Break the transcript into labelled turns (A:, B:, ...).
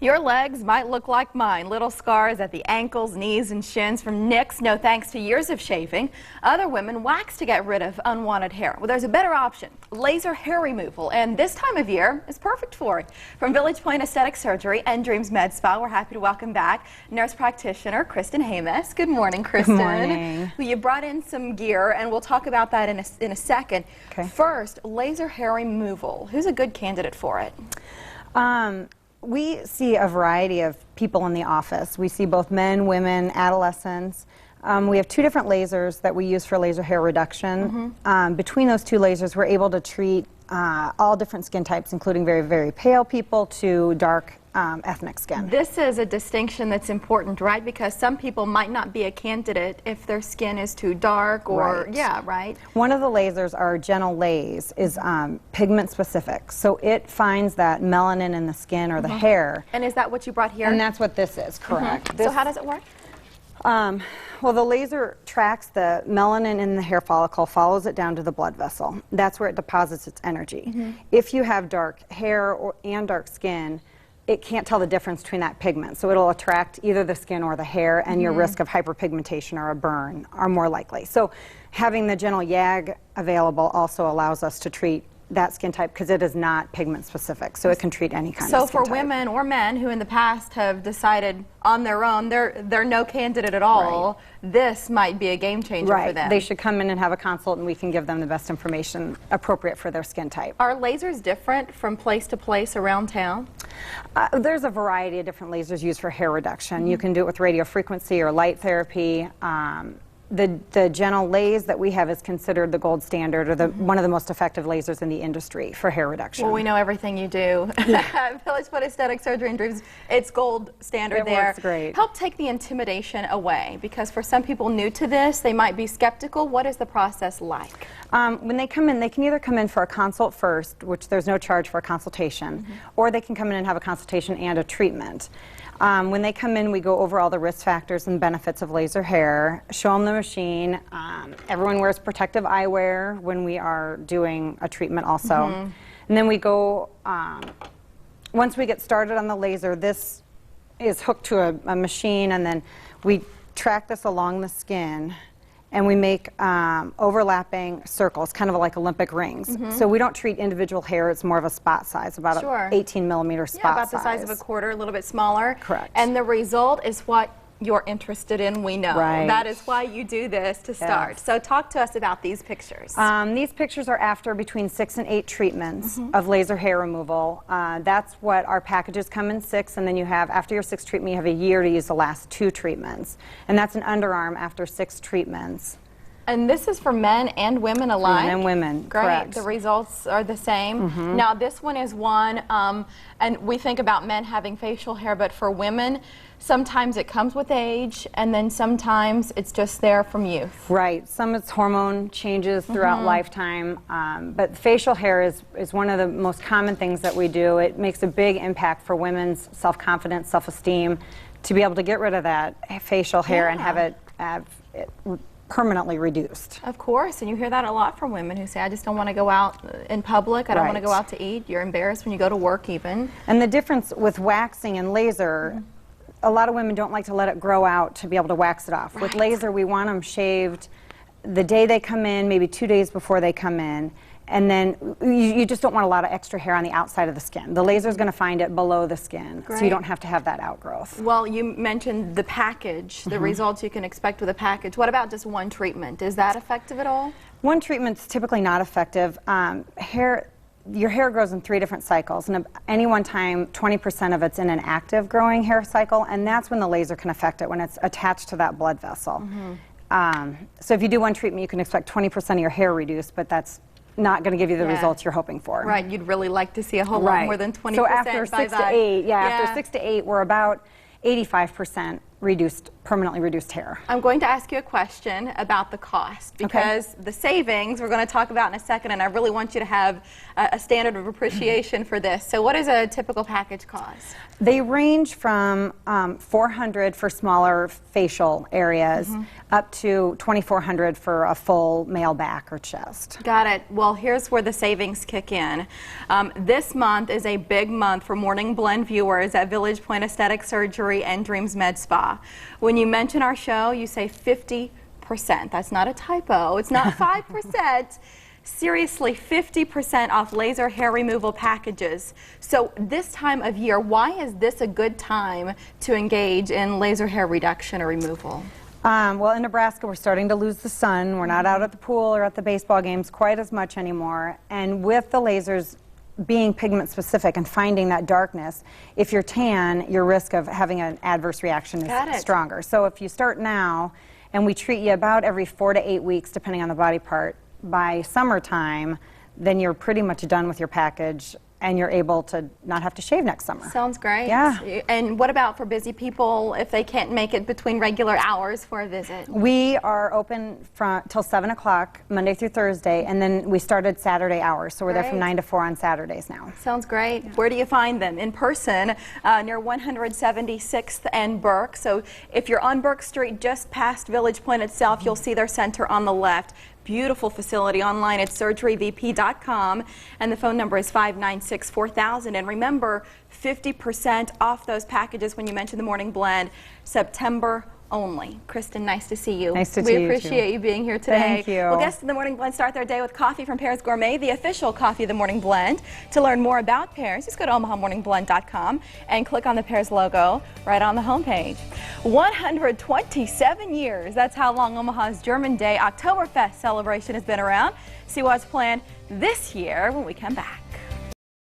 A: Your legs might look like mine, little scars at the ankles, knees, and shins from nicks, no thanks to years of shaving. Other women wax to get rid of unwanted hair. Well, there's a better option, laser hair removal, and this time of year is perfect for it. From Pointe Aesthetic Surgery and Dreams MedSpa, we're happy to welcome back nurse practitioner Kristen Hammes. Good morning, Kristen.
B: Good morning.
A: Well, you brought in some gear, and we'll talk about that in a second.
B: Okay.
A: First, laser hair removal. Who's a good candidate for it?
B: We see a variety of people in the office. We see both men, women, adolescents. We have two different lasers that we use for laser hair reduction. Between those two lasers, we're able to treat all different skin types, including very, very pale people to dark ethnic skin.
A: This is a distinction that's important, right? Because some people might not be a candidate if their skin is too dark or,
B: Right.
A: yeah, right?
B: One of the lasers, our gentle laser, is pigment specific. So it finds that melanin in the skin or the hair.
A: And is that what you brought here?
B: And that's what this is, correct.
A: So how does it work?
B: Well, the laser tracks the melanin in the hair follicle, follows it down to the blood vessel. That's where it deposits its energy. If you have dark hair and dark skin, it can't tell the difference between that pigment. So it'll attract either the skin or the hair, and your risk of hyperpigmentation or a burn are more likely. So having the gentle YAG available also allows us to treat that skin type because it is not pigment specific, so it can treat any kind of
A: So
B: skin
A: for
B: type.
A: women or men who in the past have decided on their own they're no candidate at all, this might be a game changer for them.
B: They should come in and have a consult, and we can give them the best information appropriate for their skin type.
A: Are lasers different from place to place around town?
B: There's a variety of different lasers used for hair reduction. You can do it with radio frequency or light therapy. The gentle laser that we have is considered the gold standard, or one of the most effective lasers in the industry for hair reduction.
A: Well, we know everything you do. Pointe Aesthetic Surgery and Dreams, it's gold standard
B: It
A: there.
B: works great.
A: Help take the intimidation away, because for some people new to this, they might be skeptical. What is the process like?
B: When they come in, they can either come in for a consult first, which there's no charge for a consultation, or they can come in and have a consultation and a treatment. When they come in, we go over all the risk factors and benefits of laser hair, show them the machine. Everyone wears protective eyewear when we are doing a treatment also. And then we go, once we get started on the laser, this is hooked to a machine, and then we track this along the skin, and we make overlapping circles, kind of like Olympic rings. So we don't treat individual hair, it's more of a spot size, about an 18 millimeter spot size.
A: About the size of a quarter, a little bit smaller.
B: Correct.
A: And the result is what you're interested in, we know.
B: Right.
A: That is why you do this to start.
B: Yes.
A: So talk to us about these pictures.
B: These pictures are after between 6 and 8 treatments of laser hair removal. That's what our packages come in 6, and then you have, after your 6th treatment, you have a year to use the last 2 treatments. And that's an underarm after 6 treatments.
A: And this is for men and women alike?
B: Men and women,
A: Great.
B: correct.
A: The results are the same. Now this one is one, and we think about men having facial hair, but for women, sometimes it comes with age, and then sometimes it's just there from youth.
B: Right. Some it's hormone changes throughout lifetime, but facial hair is one of the most common things that we do. It makes a big impact for women's self-confidence, self-esteem, to be able to get rid of that facial hair and have it permanently reduced.
A: Of course, and you hear that a lot from women who say, I just don't want to go out in public, I don't want to go out to eat. You're embarrassed when you go to work even.
B: And the difference with waxing and laser, a lot of women don't like to let it grow out to be able to wax it off. With laser, we want them shaved the day they come in, maybe 2 days before they come in, and then you just don't want a lot of extra hair on the outside of the skin. The laser is going to find it below the skin, so you don't have to have that outgrowth.
A: Well, you mentioned the package, the results you can expect with a package. What about just one treatment? Is that effective at all?
B: One treatment's typically not effective. Your hair grows in 3 different cycles, and at any one time, 20% of it's in an active growing hair cycle, and that's when the laser can affect it, when it's attached to that blood vessel. So if you do one treatment, you can expect 20% of your hair reduced, but that's not going to give you the results you're hoping for.
A: Right, you'd really like to see a whole lot more than 20%.
B: So after 6 to 8, after 6 to 8, we're about 85% permanently reduced hair.
A: I'm going to ask you a question about the cost, because the savings we're going to talk about in a second, and I really want you to have a standard of appreciation for this. So what does a typical package cost?
B: They range from $400 for smaller facial areas up to $2,400 for a full male back or chest.
A: Got it. Well, here's where the savings kick in. This month is a big month for Morning Blend viewers at Village Pointe Aesthetic Surgery and Dreams MedSpa. When you mention our show, you say 50%. That's not a typo. It's not 5%. Seriously, 50% off laser hair removal packages. So this time of year, why is this a good time to engage in laser hair reduction or removal?
B: Well, in Nebraska, we're starting to lose the sun. We're not out at the pool or at the baseball games quite as much anymore. And with the lasers being pigment specific and finding that darkness, if you're tan, your risk of having an adverse reaction is stronger. So if you start now, and we treat you about every 4 to 8 weeks, depending on the body part, by summertime, then you're pretty much done with your package and you're able to not have to shave next summer.
A: Sounds great.
B: Yeah.
A: And what about for busy people if they can't make it between regular hours for a visit?
B: We are open till 7 o'clock Monday through Thursday, and then we started Saturday hours, so we're there from 9 to 4 on Saturdays now.
A: Sounds great. Yeah. Where do you find them? In person near 176th and Burke. So if you're on Burke Street just past Village Pointe itself, you'll see their center on the left. Beautiful facility. Online at surgeryvp.com, and the phone number is 596-4000. And remember, 50% off those packages when you mention the Morning Blend, September only. Kristen, nice to see you.
B: Nice to see you.
A: We appreciate you being here today.
B: Thank you.
A: Well, guests in the Morning Blend start their day with coffee from Pears Gourmet, the official coffee of the Morning Blend. To learn more about Pears, just go to OmahaMorningBlend.com and click on the Pears logo right on the homepage. 127 years, that's how long Omaha's German Day Oktoberfest celebration has been around. See what's planned this year when we come back.